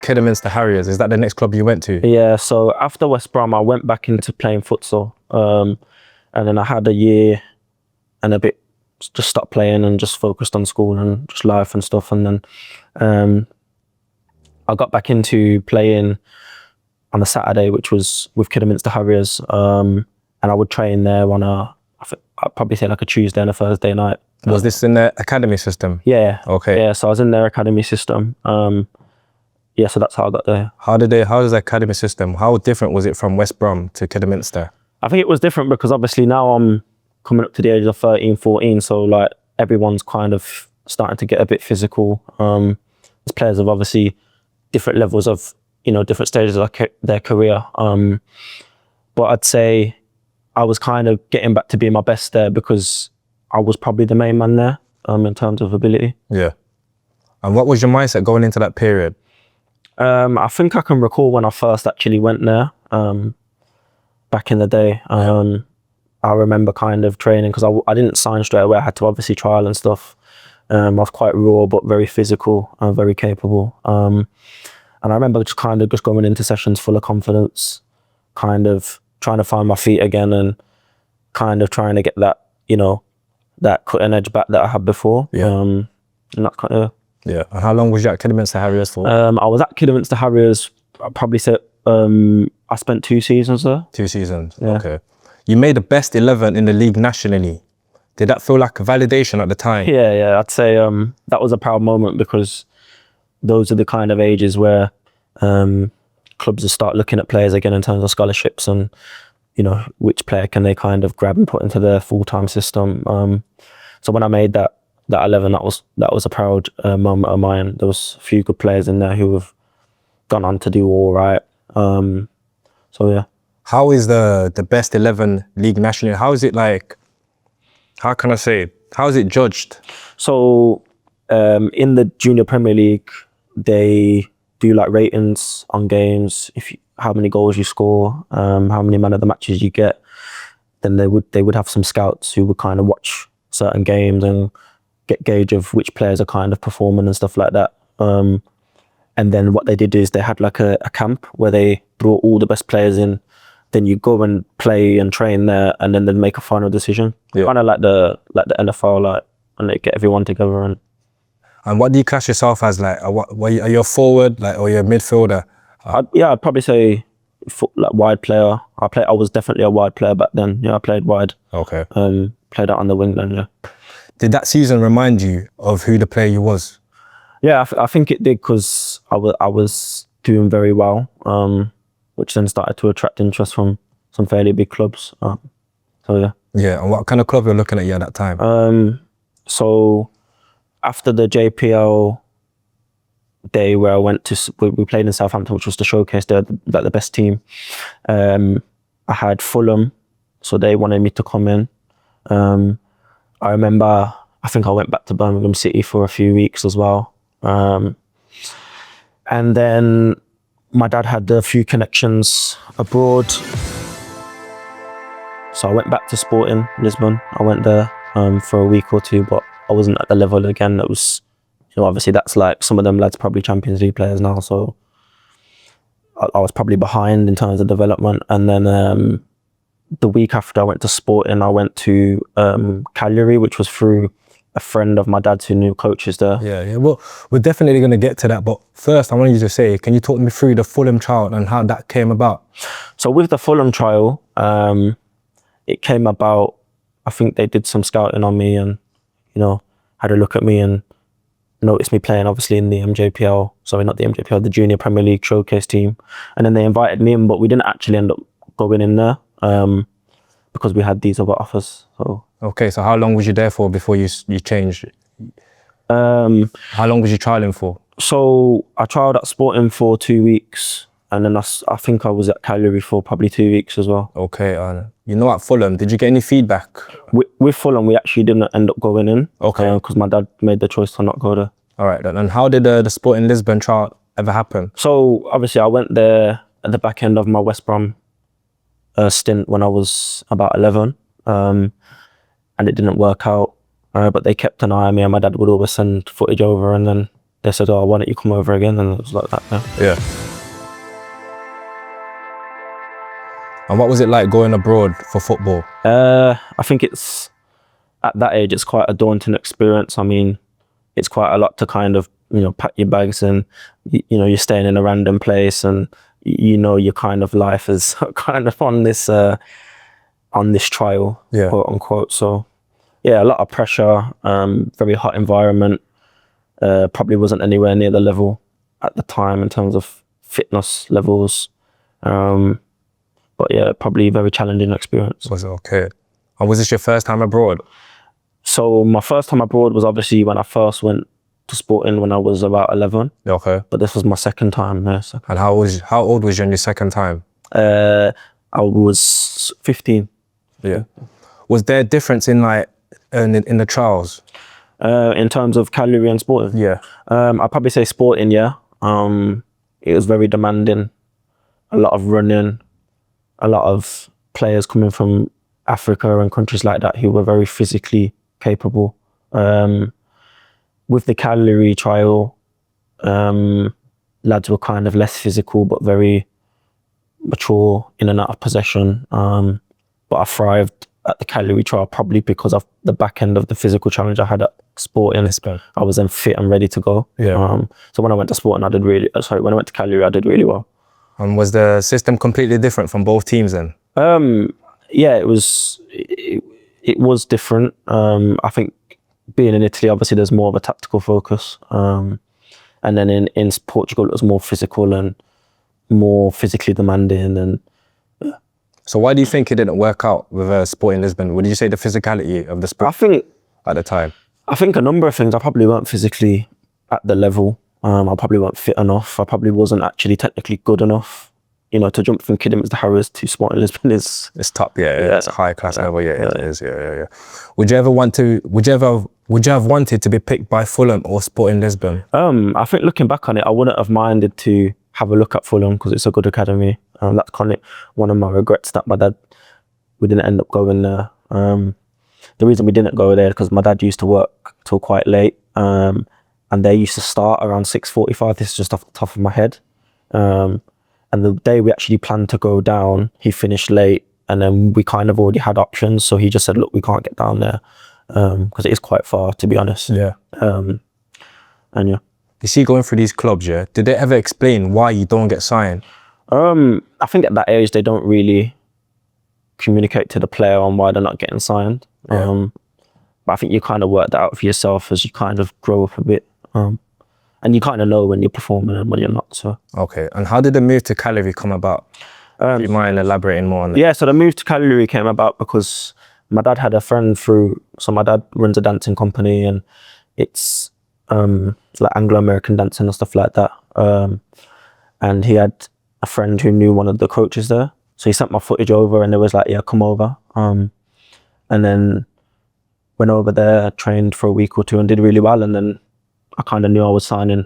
Kidderminster Harriers, is that the next club you went to? Yeah, so after West Brom, I went back into playing futsal. And then I had a year and a bit, just stopped playing and just focused on school and just life and stuff. And then I got back into playing on a Saturday, which was with Kidderminster Harriers. And I would train there on I'd probably say like a Tuesday and a Thursday night. Was this in the academy system? Yeah. Okay. Yeah, so I was in their academy system. Yeah, so that's how I got there. How does the academy system, how different was it from West Brom to Kidderminster? I think it was different because obviously now I'm coming up to the age of 13, 14. So like everyone's kind of starting to get a bit physical. As players of obviously different levels of, different stages of their career. But I'd say I was kind of getting back to being my best there because I was probably the main man there in terms of ability. Yeah. And what was your mindset going into that period? I think I can recall when I first actually went there back in the day. I remember kind of training because I didn't sign straight away. I had to obviously trial and stuff. I was quite raw, but very physical and very capable. And I remember just going into sessions full of confidence, kind of trying to find my feet again and kind of trying to get that, that cutting edge back that I had before. Yeah. And that's kind of... Yeah. And how long was you at Kidderminster Harriers for? I was at Kidderminster Harriers, I'd probably say I spent 2 seasons there. 2 seasons, Yeah. Okay. You made the best 11 in the league nationally. Did that feel like a validation at the time? Yeah, I'd say that was a proud moment because those are the kind of ages where clubs will start looking at players again in terms of scholarships and, which player can they kind of grab and put into their full-time system. So when I made that 11, that was a proud moment of mine. There was a few good players in there who have gone on to do all right. So yeah. How is the best 11 league nationally? How is it like, how can I say it? How is it judged? So in the Junior Premier League, they do like ratings on games, how many goals you score, how many man of the matches you get. Then they would have some scouts who would kind of watch certain games and get gauge of which players are kind of performing and stuff like that. And then what they did is they had like a camp where they brought all the best players in. Then you go and play and train there, and then they'd make a final decision. Yeah. Kind of like the NFL, and they get everyone together. And what do you class yourself as? Like, are you a forward, or you're a midfielder? I'd probably say like wide player. I was definitely a wide player back then. Yeah, I played wide. Okay. Played out on the wing then. Yeah. Did that season remind you of who the player you was? Yeah, I think it did because I was doing very well, which then started to attract interest from some fairly big clubs. So yeah. Yeah, and what kind of club were looking at you at that time? So after the JPL day where I went to, we played in Southampton, which was the showcase, they're like the best team. I had Fulham, so they wanted me to come in. I remember, I think I went back to Birmingham City for a few weeks as well. And then my dad had a few connections abroad. So I went back to Sporting Lisbon. I went there for a week or 2, but I wasn't at the level again. That was, obviously that's like some of them lads probably Champions League players now. So I was probably behind in terms of development. And then the week after I went to Sporting, I went to Cagliari, which was through a friend of my dad's who knew coaches there. Yeah. Well, we're definitely going to get to that. But first, I want you to say, can you talk me through the Fulham trial and how that came about? So with the Fulham trial, it came about, I think they did some scouting on me and, had a look at me and noticed me playing obviously in the MJPL, sorry, not the MJPL, the Junior Premier League showcase team. And then they invited me in, but we didn't actually end up going in there because we had these other offers. So. Okay, so how long was you there for before you changed? How long was you trialling for? So I trialled at Sporting for 2 weeks, and then I think I was at Cagliari for probably 2 weeks as well. Okay, at Fulham, did you get any feedback? With Fulham, we actually didn't end up going in. Okay. Because my dad made the choice to not go there. All right, and how did the Sporting Lisbon trial ever happen? So obviously I went there at the back end of my West Brom stint when I was about 11. And it didn't work out, but they kept an eye on me and my dad would always send footage over and then they said, "Oh, why don't you come over again?" And it was like that. Yeah. Yeah. And what was it like going abroad for football? I think it's at that age, it's quite a daunting experience. I mean, it's quite a lot to kind of, pack your bags and, you're staying in a random place and, your kind of life is kind of on this trial, Yeah. quote unquote. So yeah, a lot of pressure, very hot environment, probably wasn't anywhere near the level at the time in terms of fitness levels. But yeah, probably a very challenging experience. Was it okay? And was this your first time abroad? So my first time abroad was obviously when I first went to Sporting when I was about 11. Okay. But this was my second time there. So. And how old was you on your second time? I was 15. Yeah. Was there a difference in in the trials? In terms of calorie and Sporting? Yeah. I'd probably say Sporting, yeah. It was very demanding. A lot of running, a lot of players coming from Africa and countries like that who were very physically capable. With the calorie trial, lads were kind of less physical but very mature in and out of possession. But I thrived at the calorie trial probably because of the back end of the physical challenge I had at Sporting. I was then fit and ready to go. Yeah. So when I went to Sporting, when I went to calorie, I did really well. And was the system completely different from both teams then? Yeah, it was different. I think being in Italy, obviously there's more of a tactical focus. And then in Portugal, it was more physical and more physically demanding. And So why do you think it didn't work out with Sporting Lisbon? Would you say the physicality of the sport at the time? I think a number of things. I probably weren't physically at the level. I probably weren't fit enough. I probably wasn't actually technically good enough. To jump from Kidderminster to Harrods to Sporting Lisbon is... It's top, yeah. It's high class level, yeah, it is, yeah. Would you have wanted to be picked by Fulham or Sporting Lisbon? I think looking back on it, I wouldn't have minded to have a look at Fulham because it's a good academy. That's kind of one of my regrets that we didn't end up going there. The reason we didn't go there because my dad used to work till quite late, and they used to start around 6:45. This is just off the top of my head. And the day we actually planned to go down, he finished late, and then we kind of already had options. So he just said, "Look, we can't get down there because it is quite far, to be honest." Yeah. And yeah. You see, going through these clubs, yeah, did they ever explain why you don't get signed? I think at that age they don't really communicate to the player on why they're not getting signed. Yeah. But I think you kind of work that out for yourself as you kind of grow up a bit. And you kind of know when you're performing and when you're not. So okay. And how did the move to Cagliari come about? Do you mind elaborating more on that? Yeah, so the move to Cagliari came about because my dad had a friend so my dad runs a dancing company and it's like Anglo-American dancing and stuff like that. And he had a friend who knew one of the coaches there. So he sent my footage over and they was like, yeah, come over. And then went over there, trained for a week or two and did really well. And then I kind of knew I was signing